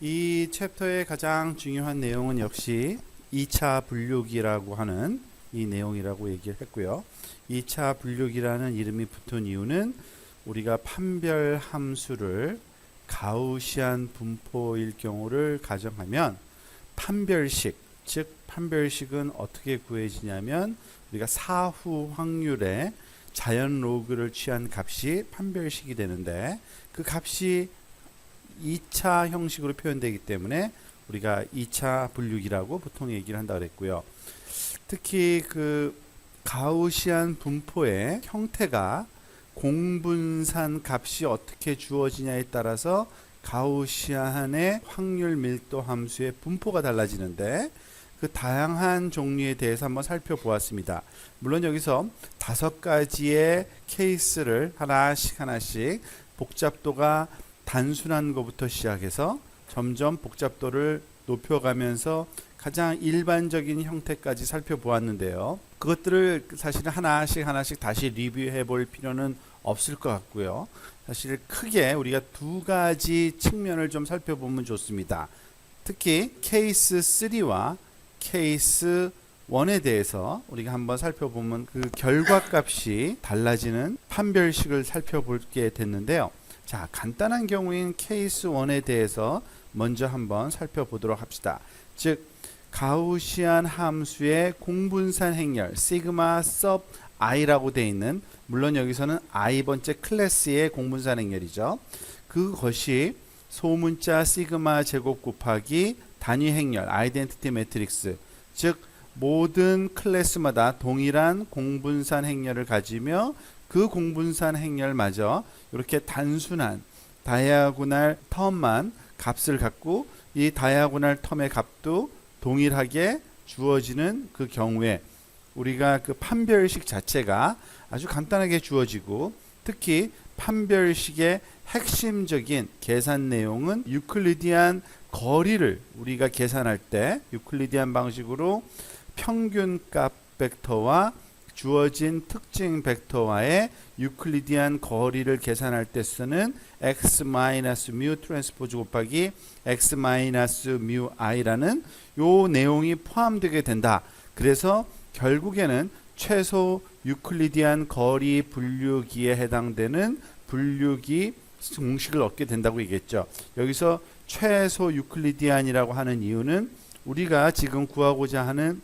이 챕터의 가장 중요한 내용은 역시 2차 분류기라고 하는 이 내용이라고 얘기를 했고요. 2차 분류기라는 이름이 붙은 이유는 우리가 판별 함수를 가우시안 분포일 경우를 가정하면 판별식, 즉 판별식은 어떻게 구해지냐면 우리가 사후 확률의 자연 로그를 취한 값이 판별식이 되는데 그 값이 2차 형식으로 표현되기 때문에 우리가 2차 분류기라고 보통 얘기를 한다고 그랬고요. 특히 그 가우시안 분포의 형태가 공분산 값이 어떻게 주어지냐에 따라서 가우시안의 확률 밀도 함수의 분포가 달라지는데 그 다양한 종류에 대해서 한번 살펴보았습니다. 물론 여기서 5가지의 케이스를 하나씩 복잡도가 단순한 것부터 시작해서 점점 복잡도를 높여가면서 가장 일반적인 형태까지 살펴보았는데요. 그것들을 사실은 하나씩 다시 리뷰해 볼 필요는 없을 것 같고요. 사실 크게 우리가 2가지 측면을 좀 살펴보면 좋습니다. 특히 케이스 3와 케이스 1에 대해서 우리가 한번 살펴보면 그 결과값이 달라지는 판별식을 살펴보게 됐는데요. 자, 간단한 경우인 케이스 1에 대해서 먼저 한번 살펴보도록 합시다. 즉 가우시안 함수의 공분산 행렬 시그마 sub i라고 되어 있는, 물론 여기서는 i번째 클래스의 공분산 행렬이죠. 그것이 소문자 시그마 제곱 곱하기 단위 행렬 아이덴티티 매트릭스, 즉 모든 클래스마다 동일한 공분산 행렬을 가지며 그 공분산 행렬마저 이렇게 단순한 다이아고날 텀만 값을 갖고 이 다이아고날 텀의 값도 동일하게 주어지는 그 경우에 우리가 그 판별식 자체가 아주 간단하게 주어지고, 특히 판별식의 핵심적인 계산 내용은 유클리디안 거리를 우리가 계산할 때 유클리디안 방식으로 평균값 벡터와 주어진 특징 벡터와의 유클리디안 거리를 계산할 때 쓰는 x-mu 트랜스포즈 곱하기 x-mu i라는 요 내용이 포함되게 된다. 그래서 결국에는 최소 유클리디안 거리 분류기에 해당되는 분류기 공식을 얻게 된다고 얘기했죠. 여기서 최소 유클리디안이라고 하는 이유는 우리가 지금 구하고자 하는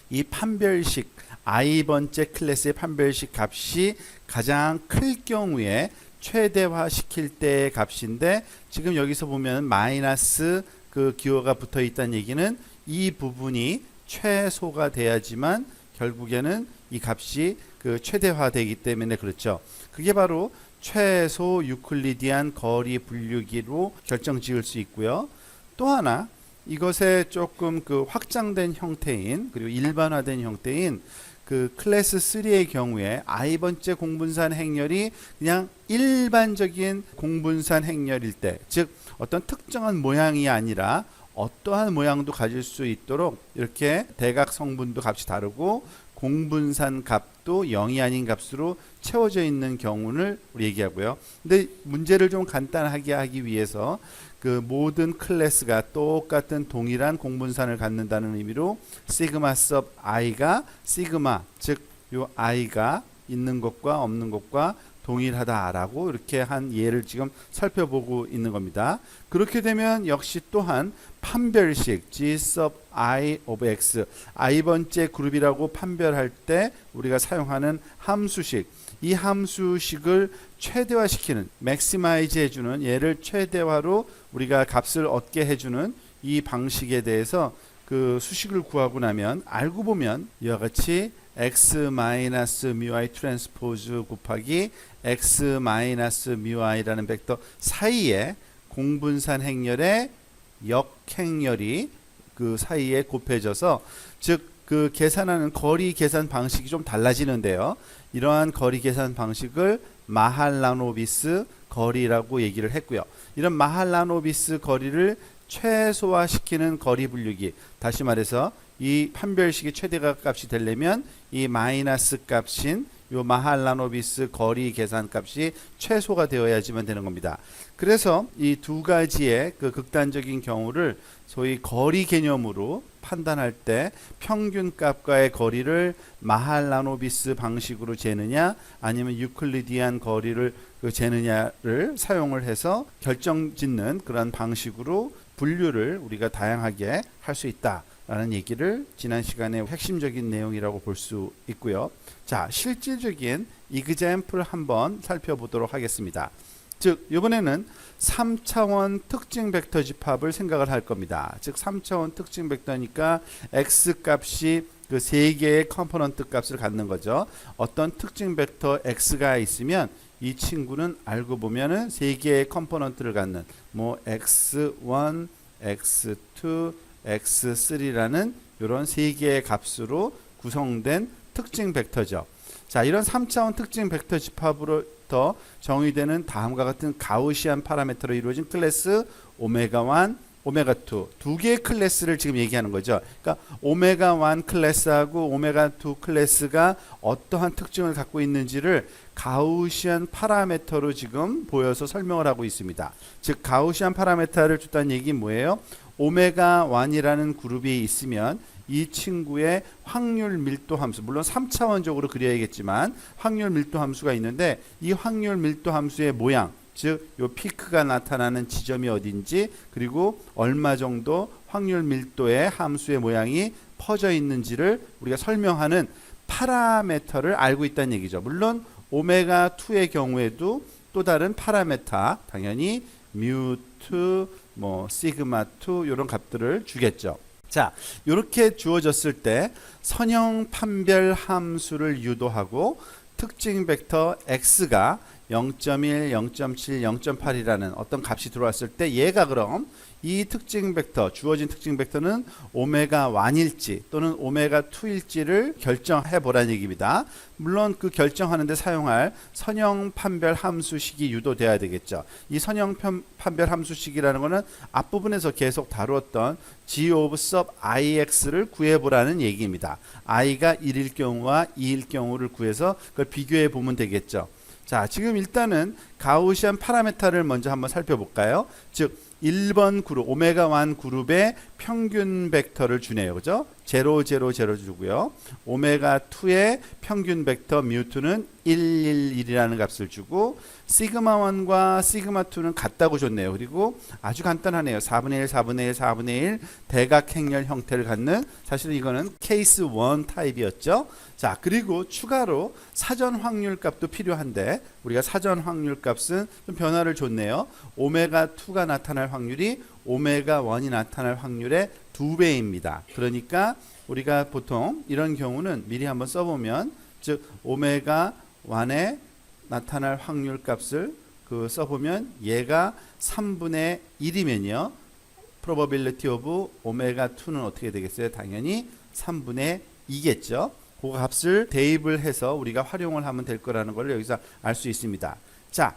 이 판별식 i번째 클래스의 판별식 값이 가장 클 경우에 최대화 시킬 때의 값인데, 지금 여기서 보면 마이너스 그 기호가 붙어 있다는 얘기는 이 부분이 최소가 돼야지만 결국에는 이 값이 그 최대화되기 때문에 그렇죠. 그게 바로 최소 유클리디안 거리 분류기로 결정 지을 수 있고요. 또 하나, 이것의 조금 그 확장된 형태인 그리고 일반화된 형태인 그 클래스 3의 경우에 i번째 공분산 행렬이 그냥 일반적인 공분산 행렬일 때, 즉 어떤 특정한 모양이 아니라 어떠한 모양도 가질 수 있도록 이렇게 대각 성분도 값이 다르고 공분산 값도 0이 아닌 값으로 채워져 있는 경우를 우리 얘기하고요. 근데 문제를 좀 간단하게 하기 위해서 그 모든 클래스가 똑같은 동일한 공분산을 갖는다는 의미로 시그마 sub i가 시그마, 즉 요 i가 있는 것과 없는 것과 동일하다라고 이렇게 한 예를 지금 살펴보고 있는 겁니다. 그렇게 되면 역시 또한 판별식 G sub I of X, i번째 그룹이라고 판별할 때 우리가 사용하는 함수식, 이 함수식을 최대화시키는, 맥시마이즈 해주는, 얘를 최대화로 우리가 값을 얻게 해주는 이 방식에 대해서 그 수식을 구하고 나면 알고 보면 이와 같이 x-mu i 트랜스포즈 곱하기 x-mu i라는 벡터 사이에 공분산 행렬의 역행렬이 그 사이에 곱해져서, 즉 그 계산하는 거리 계산 방식이 좀 달라지는데요. 이러한 거리 계산 방식을 마할라노비스 거리라고 얘기를 했고요. 이런 마할라노비스 거리를 최소화시키는 거리 분류기, 다시 말해서 이 판별식의 최대가 값이 되려면 이 마이너스 값인 요 마할라노비스 거리 계산값이 최소가 되어야지만 되는 겁니다. 그래서 이 두 가지의 그 극단적인 경우를 소위 거리 개념으로 판단할 때 평균값과의 거리를 마할라노비스 방식으로 재느냐 아니면 유클리디안 거리를 재느냐를 사용을 해서 결정짓는 그런 방식으로 분류를 우리가 다양하게 할 수 있다라는 얘기를 지난 시간에 핵심적인 내용이라고 볼 수 있고요. 자, 실질적인 example 한번 살펴보도록 하겠습니다. 즉 이번에는 3차원 특징 벡터 집합을 생각을 할 겁니다. 즉 3차원 특징 벡터니까 x 값이 그 세 개의 컴포넌트 값을 갖는 거죠. 어떤 특징 벡터 x가 있으면 이 친구는 알고 보면은 세 개의 컴포넌트를 갖는 뭐 x1, x2, x3라는 이런 세 개의 값으로 구성된 특징 벡터죠. 자, 이런 3차원 특징 벡터 집합으로부터 정의되는 다음과 같은 가우시안 파라미터로 이루어진 클래스 오메가1, 오메가2 두 개의 클래스를 지금 얘기하는 거죠. 그러니까 오메가1 클래스하고 오메가2 클래스가 어떠한 특징을 갖고 있는지를 가우시안 파라미터로 지금 보여서 설명을 하고 있습니다. 즉 가우시안 파라미터를 줬다는 얘기는 뭐예요? 오메가1이라는 그룹이 있으면 이 친구의 확률 밀도 함수, 물론 3차원적으로 그려야겠지만 확률 밀도 함수가 있는데 이 확률 밀도 함수의 모양, 즉 요 피크가 나타나는 지점이 어딘지 그리고 얼마 정도 확률 밀도의 함수의 모양이 퍼져 있는지를 우리가 설명하는 파라미터를 알고 있다는 얘기죠. 물론 오메가2의 경우에도 또 다른 파라미터, 당연히 뮤2, 뭐 시그마2 이런 값들을 주겠죠. 자, 이렇게 주어졌을 때 선형 판별 함수를 유도하고 특징 벡터 x가 0.1, 0.7, 0.8이라는 어떤 값이 들어왔을 때 얘가 그럼 이 특징 벡터, 주어진 특징 벡터는 오메가 1일지 또는 오메가 2일지를 결정해 보라는 얘기입니다. 물론 그 결정하는 데 사용할 선형 판별 함수식이 유도돼야 되겠죠. 이 선형 판별 함수식이라는 것은 앞부분에서 계속 다루었던 g of sub ix를 구해 보라는 얘기입니다. i가 1일 경우와 2일 경우를 구해서 그걸 비교해 보면 되겠죠. 자, 지금 일단은 가우시안 파라미터를 먼저 한번 살펴볼까요? 즉 1번 그룹, 오메가1 그룹의 평균 벡터를 주네요. 그죠? 0, 0, 0 주고요. 오메가2의 평균 벡터 뮤2는 1, 1, 1이라는 값을 주고 시그마1과 시그마2는 같다고 줬네요. 그리고 아주 간단하네요. 4분의 1, 4분의 1, 4분의 1 대각행렬 형태를 갖는, 사실은 이거는 케이스 1 타입이었죠. 자, 그리고 추가로 사전 확률 값도 필요한데 우리가 사전 확률 값은 좀 변화를 줬네요. 오메가2가 나타날 확률이 오메가1이 나타날 확률의 2배입니다. 그러니까 우리가 보통 이런 경우는 미리 한번 써보면, 즉 오메가1에 나타날 확률 값을 써보면 얘가 3분의 1이면요 probability of 오메가2는 어떻게 되겠어요? 당연히 3분의 2겠죠. 그 값을 대입을 해서 우리가 활용을 하면 될 거라는 걸 여기서 알 수 있습니다. 자,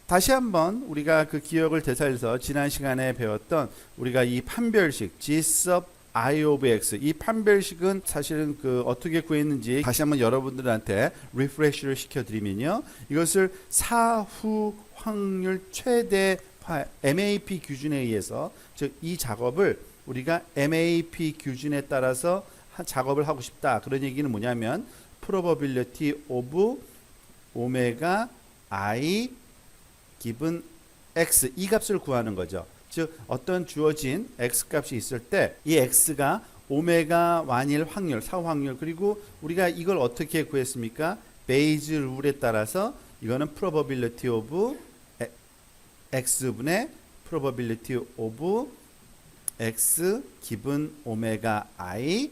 다시 한번 우리가 그 기억을 되살려서 지난 시간에 배웠던 우리가 이 판별식 G sub I of X, 이 판별식은 사실은 어떻게 구했는지 다시 한번 여러분들한테 리프레시를 시켜드리면요, 이것을 사후 확률 최대화 MAP 기준에 의해서, 즉 이 작업을 우리가 MAP 기준에 따라서 작업을 하고 싶다, 그런 얘기는 뭐냐면 probability of 오메가 I given X, 이 값을 구하는 거죠. 즉 어떤 주어진 x 값이 있을 때 이 x가 오메가 1일 확률, 사후 확률, 그리고 우리가 이걸 어떻게 구했습니까? 베이즈 룰에 따라서 이거는 probability of x분의 probability of x given 오메가 i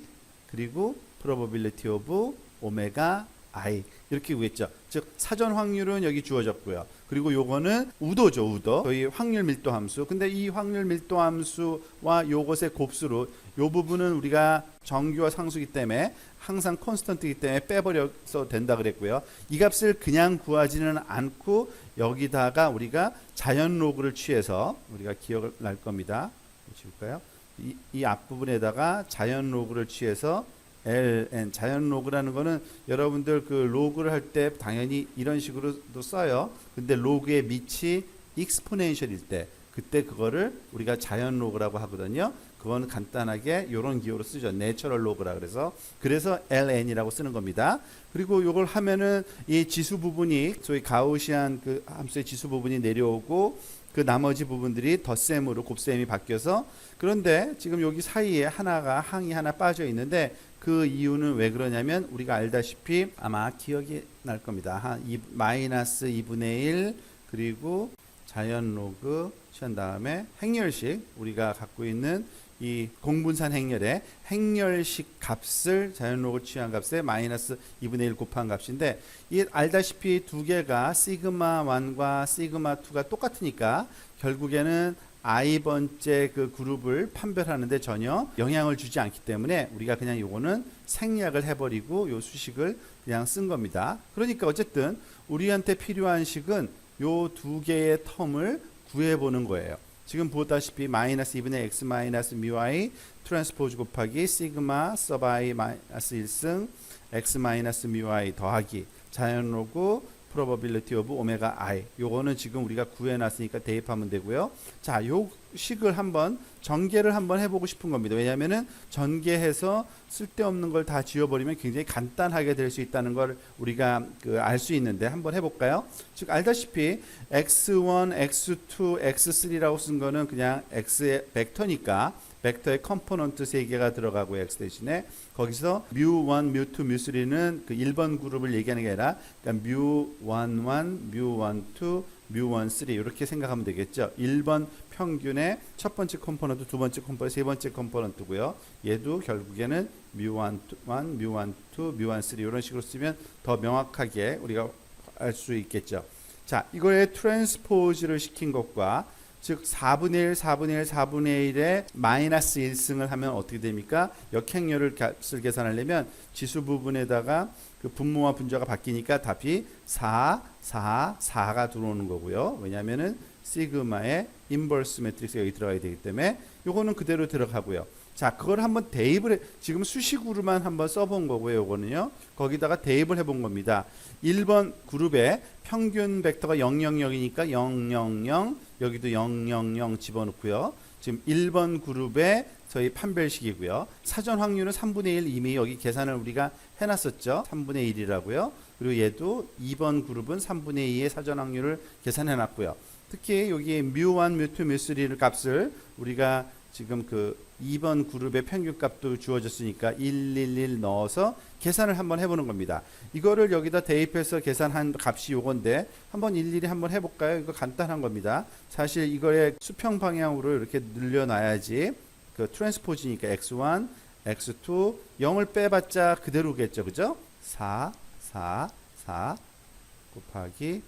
그리고 probability of 오메가 i, 이렇게 구했죠. 즉 사전 확률은 여기 주어졌고요. 그리고 요거는 우도죠, 우도. 저희 확률 밀도 함수. 근데 이 확률 밀도 함수와 요것의 곱수로 요 부분은 우리가 정규와 상수기 때문에 항상 콘스턴트이기 때문에 빼버려서 된다 그랬고요. 이 값을 그냥 구하지는 않고 여기다가 우리가 자연 로그를 취해서, 우리가 기억을 날 겁니다. 지울까요? 이 앞부분에다가 자연 로그를 취해서 ln 자연 로그라는 거는 여러분들 그 로그를 할 때 당연히 이런 식으로도 써요. 근데 로그의 밑이 익스포넨셜일 때 그때 그거를 우리가 자연 로그라고 하거든요. 그거는 간단하게 이런 기호로 쓰죠. 내처럴 로그라 그래서 ln이라고 쓰는 겁니다. 그리고 이걸 하면은 이 지수 부분이 소위 가우시안 그 함수의 지수 부분이 내려오고 그 나머지 부분들이 덧셈으로 곱셈이 바뀌어서 그런데 지금 여기 사이에 하나가 항이 하나 빠져 있는데 그 이유는 왜 그러냐면 우리가 알다시피 아마 기억이 날 겁니다. 마이너스 2분의 1 그리고 자연 로그 한 다음에 행렬식 우리가 갖고 있는 이 공분산 행렬의 행렬식 값을 자연 로그 취한 값에 마이너스 2분의 1 곱한 값인데 이 알다시피 두 개가 시그마 1과 시그마 2가 똑같으니까 결국에는 i번째 그 그룹을 판별하는데 전혀 영향을 주지 않기 때문에 우리가 그냥 요거는 생략을 해버리고 요 수식을 그냥 쓴 겁니다. 그러니까 어쨌든 우리한테 필요한 식은 요 두 개의 텀을 구해보는 거예요. 지금 보다시피 마이너스 2분의 x 마이너스 뮤i 트랜스포즈 곱하기 시그마 서브 i 마이너스 1승 x 마이너스 뮤i 더하기 자연 로그 probability of 오메가 i 요거는 지금 우리가 구해놨으니까 대입하면 되고요. 자, 요 식을 한번 전개를 한번 해보고 싶은 겁니다. 왜냐하면은 전개해서 쓸데없는 걸 다 지워버리면 굉장히 간단하게 될 수 있다는 걸 우리가 알 수 있는데 한번 해볼까요? 즉 알다시피 x1, x2, x3라고 쓴 거는 그냥 x의 벡터니까 벡터의 컴포넌트 3개가 들어가고 x 대신에 거기서 뮤1, 뮤2, 뮤3는 그 1번 그룹을 얘기하는 게 아니라 그러니까 뮤11, 뮤12, 뮤13 이렇게 생각하면 되겠죠. 1번 평균의 첫 번째 컴포넌트, 두 번째 컴포넌트, 세 번째 컴포넌트고요. 얘도 결국에는 뮤11, 뮤12, 뮤13 이런 식으로 쓰면 더 명확하게 우리가 알 수 있겠죠. 자, 이거의 트랜스포즈를 시킨 것과 즉 4분의 1, 4분의 1, 4분의 1에 마이너스 1승을 하면 어떻게 됩니까? 역행렬을 값을 계산하려면 지수 부분에다가 그 분모와 분자가 바뀌니까 답이 4, 4, 4가 들어오는 거고요. 왜냐하면은 시그마의 인버스 매트릭스가 여기 들어가야 되기 때문에 요거는 그대로 들어가고요. 자, 그걸 한번 대입을 지금 수식으로만 한번 써본 거고요. 요거는요. 거기다가 대입을 해본 겁니다. 1번 그룹에 평균 벡터가 000이니까 000 여기도 000 집어넣고요. 지금 1번 그룹에 저희 판별식이고요. 사전 확률은 3분의 1 이미 여기 계산을 우리가 해놨었죠. 3분의 1이라고요. 그리고 얘도 2번 그룹은 3분의 2의 사전 확률을 계산해놨고요. 특히 여기 뮤1, 뮤2, 뮤3를 값을 우리가 지금 그 2번 그룹의 평균 값도 주어졌으니까 111 넣어서 계산을 한번 해보는 겁니다. 이거를 여기다 대입해서 계산한 값이 요건데 한번 일일이 한번 해볼까요? 이거 간단한 겁니다. 사실 이거의 수평 방향으로 이렇게 늘려놔야지 그 트랜스포즈니까 x1, x2 0을 빼봤자 그대로겠죠. 그죠? 4, 4, 4 곱하기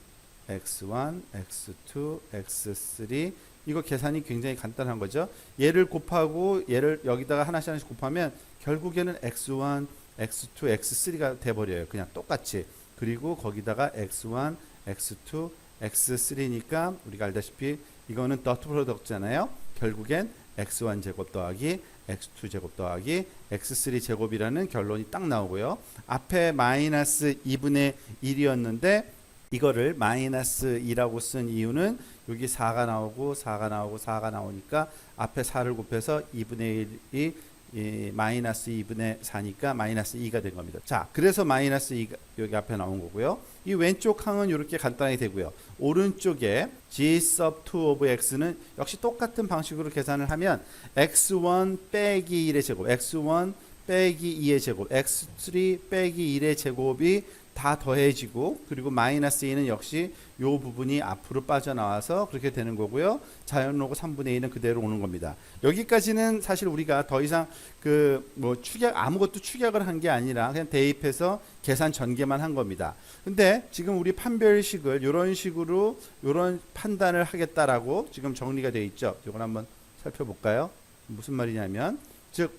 x1, x2, x3 이거 계산이 굉장히 간단한 거죠. 얘를 곱하고 얘를 여기다가 하나씩 곱하면 결국에는 x1, x2, x3가 돼버려요. 그냥 똑같이. 그리고 거기다가 x1, x2, x3니까 우리가 알다시피 이거는 더트 프로덕트잖아요. 결국엔 x1 제곱 더하기 x2 제곱 더하기 x3 제곱이라는 결론이 딱 나오고요. 앞에 마이너스 2분의 1이었는데 이거를 마이너스 2라고 쓴 이유는 여기 4가 나오고 4가 나오고 4가 나오니까 앞에 4를 곱해서 2분의 1이 마이너스 2분의 4니까 마이너스 2가 된 겁니다. 자, 그래서 마이너스 2가 여기 앞에 나온 거고요. 이 왼쪽 항은 이렇게 간단하게 되고요. 오른쪽에 g sub 2 of x는 역시 똑같은 방식으로 계산을 하면 x1 빼기 1의 제곱, x1 빼기 2의 제곱, x3 빼기 1의 제곱이 다 더해지고 그리고 마이너스 2는 역시 요 부분이 앞으로 빠져나와서 그렇게 되는 거고요. 자연로그 3분의 2는 그대로 오는 겁니다. 여기까지는 사실 우리가 더 이상 그 뭐 축약 아무것도 축약을 한 게 아니라 그냥 대입해서 계산 전개만 한 겁니다. 근데 지금 우리 판별식을 이런 식으로 이런 판단을 하겠다라고 지금 정리가 되어 있죠. 이걸 한번 살펴볼까요? 무슨 말이냐면 즉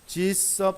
G sub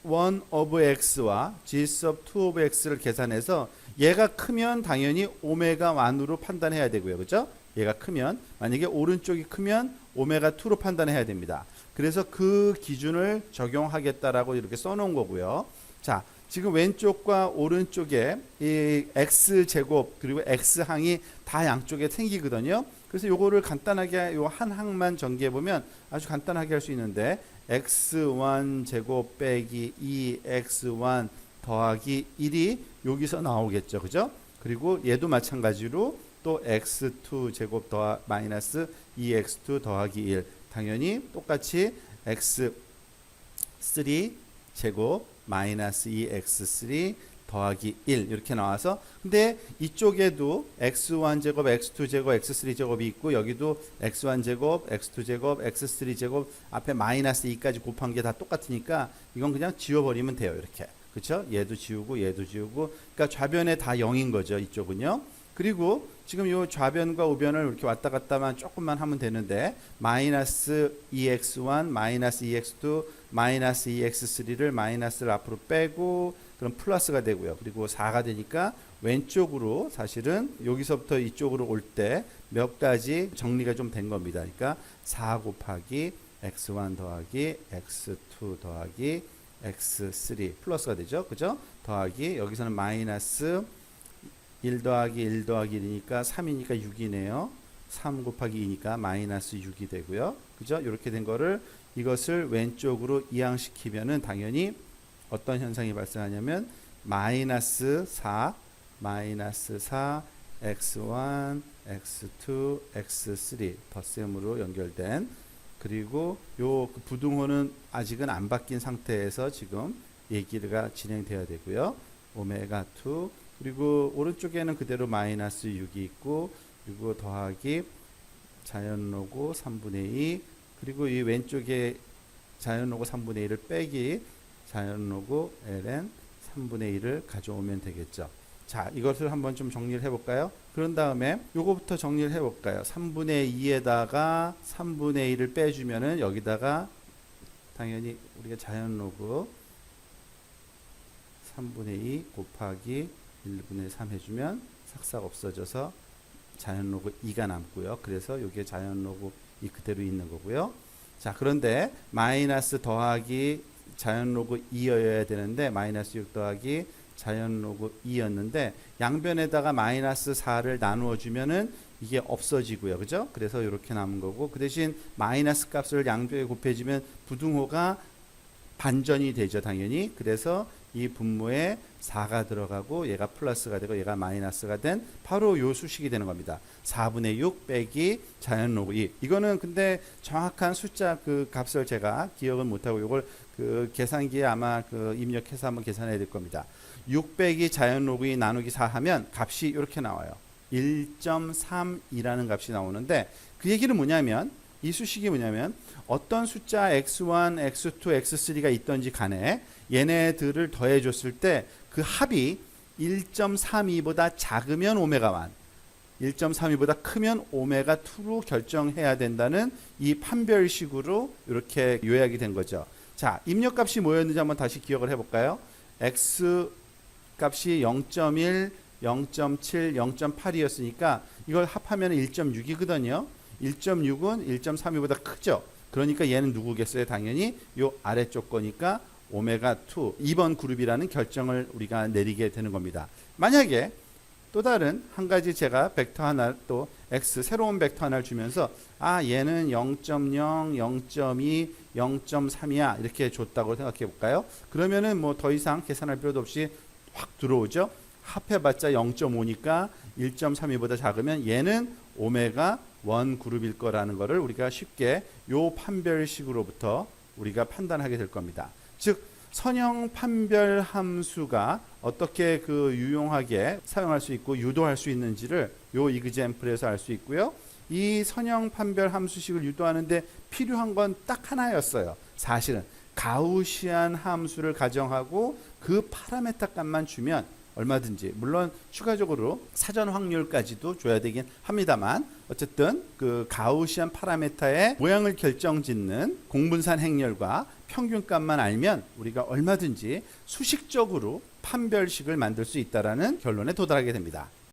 1 of x와 g sub 2 of x를 계산해서 얘가 크면 당연히 오메가 1으로 판단해야 되고요. 그죠? 얘가 크면, 만약에 오른쪽이 크면 오메가 2로 판단해야 됩니다. 그래서 그 기준을 적용하겠다라고 이렇게 써놓은 거고요. 자, 지금 왼쪽과 오른쪽에 이 x제곱 그리고 x항이 다 양쪽에 생기거든요. 그래서 요거를 간단하게 요 한 항만 전개해 보면 아주 간단하게 할 수 있는데, x1 제곱 빼기 2x1 더하기 1이 여기서 나오겠죠. 그죠? 그리고 얘도 마찬가지로 또 x2 제곱 더 마이너스 2x2 더하기 1, 당연히 똑같이 x3 제곱 마이너스 2x3 더하기 1 이렇게 나와서, 근데 이쪽에도 x1 제곱, x2 제곱, x3 제곱이 있고, 여기도 x1 제곱, x2 제곱, x3 제곱 앞에 마이너스 2까지 곱한 게 다 똑같으니까 이건 그냥 지워버리면 돼요. 이렇게. 그렇죠? 얘도 지우고 얘도 지우고, 그러니까 좌변에 다 0인 거죠. 이쪽은요. 그리고 지금 이 좌변과 우변을 이렇게 왔다 갔다만 조금만 하면 되는데, 마이너스 2x1, 마이너스 2x2, 마이너스 2x3를 마이너스를 앞으로 빼고, 그럼 플러스가 되고요. 그리고 4가 되니까 왼쪽으로, 사실은 여기서부터 이쪽으로 올 때 몇 가지 정리가 좀 된 겁니다. 그러니까 4 곱하기 x1 더하기 x2 더하기 x3 플러스가 되죠. 그죠? 더하기, 여기서는 마이너스 1 더하기 1 더하기 1이니까 3이니까 6이네요. 3 곱하기 2니까 마이너스 6이 되고요. 그죠? 이렇게 된 거를, 이것을 왼쪽으로 이항시키면은 당연히 어떤 현상이 발생하냐면 마이너스 4 x1 x2 x3 덧셈으로 연결된, 그리고 요 부등호는 아직은 안 바뀐 상태에서 지금 얘기가 진행돼야 되고요. 오메가 2, 그리고 오른쪽에는 그대로 마이너스 6이 있고, 그리고 더하기 자연로고 3분의 2, 그리고 이 왼쪽에 자연로고 3분의 1을 빼기 자연로고 ln 3분의 1을 가져오면 되겠죠. 자, 이것을 한번 좀 정리를 해볼까요? 그런 다음에 요거부터 정리를 해볼까요? 3분의 2에다가 3분의 1을 빼주면은 여기다가 당연히 우리가 자연로그 3분의 2 곱하기 1분의 3 해주면 삭삭 없어져서 자연로그 2가 남고요. 그래서 이게 자연로그 2 그대로 있는 거고요. 자, 그런데 마이너스 더하기 자연로그 2여야 되는데 마이너스 6 더하기 자연로그 2였는데 양변에다가 마이너스 4를 나누어 주면은 이게 없어지고요. 그죠? 그래서 이렇게 남은 거고, 그 대신 마이너스 값을 양쪽에 곱해주면 부등호가 반전이 되죠. 당연히. 그래서 이 분모에 4가 들어가고 얘가 플러스가 되고 얘가 마이너스가 된 바로 요 수식이 되는 겁니다. 4분의 6 빼기 자연로그 2. 이거는 근데 정확한 숫자 그 값을 제가 기억은 못하고 이걸 그 계산기에 아마 그 입력해서 한번 계산해야 될 겁니다. 6 빼기 자연로그 2 나누기 4 하면 값이 이렇게 나와요. 1.32라는 값이 나오는데, 그 얘기는 뭐냐면, 이 수식이 뭐냐면 어떤 숫자 x1, x2, x3가 있던지 간에 얘네들을 더해 줬을 때 그 합이 1.32보다 작으면 오메가 1, 1.32보다 크면 오메가 2로 결정해야 된다는 이 판별식으로 이렇게 요약이 된 거죠. 자, 입력값이 뭐였는지 한번 다시 기억을 해볼까요? x 값이 0.1, 0.7, 0.8이었으니까 이걸 합하면 1.6이거든요. 1.6은 1.32보다 크죠. 그러니까 얘는 누구겠어요? 당연히 요 아래쪽 거니까 오메가 2, 2번 그룹이라는 결정을 우리가 내리게 되는 겁니다. 만약에 또 다른 한 가지 제가 벡터 하나, 또 x 새로운 벡터 하나를 주면서 얘는 0.0, 0.2, 0.3이야 이렇게 줬다고 생각해 볼까요? 그러면은 뭐 더 이상 계산할 필요도 없이 확 들어오죠. 합해봤자 0.5니까 1.32보다 작으면 얘는 오메가 1 그룹일 거라는 것을 우리가 쉽게 요 판별식으로부터 우리가 판단하게 될 겁니다. 즉 선형 판별 함수가 어떻게 그 유용하게 사용할 수 있고 유도할 수 있는지를 요 이그젬플에서 알 수 있고요. 이 선형 판별 함수식을 유도하는데 필요한 건 딱 하나였어요. 사실은 가우시안 함수를 가정하고 그 파라메타 값만 주면 얼마든지, 물론 추가적으로 사전 확률까지도 줘야 되긴 합니다만, 어쨌든 그 가우시안 파라메타의 모양을 결정짓는 공분산 행렬과 평균값만 알면 우리가 얼마든지 수식적으로 판별식을 만들 수 있다라는 결론에 도달하게 됩니다.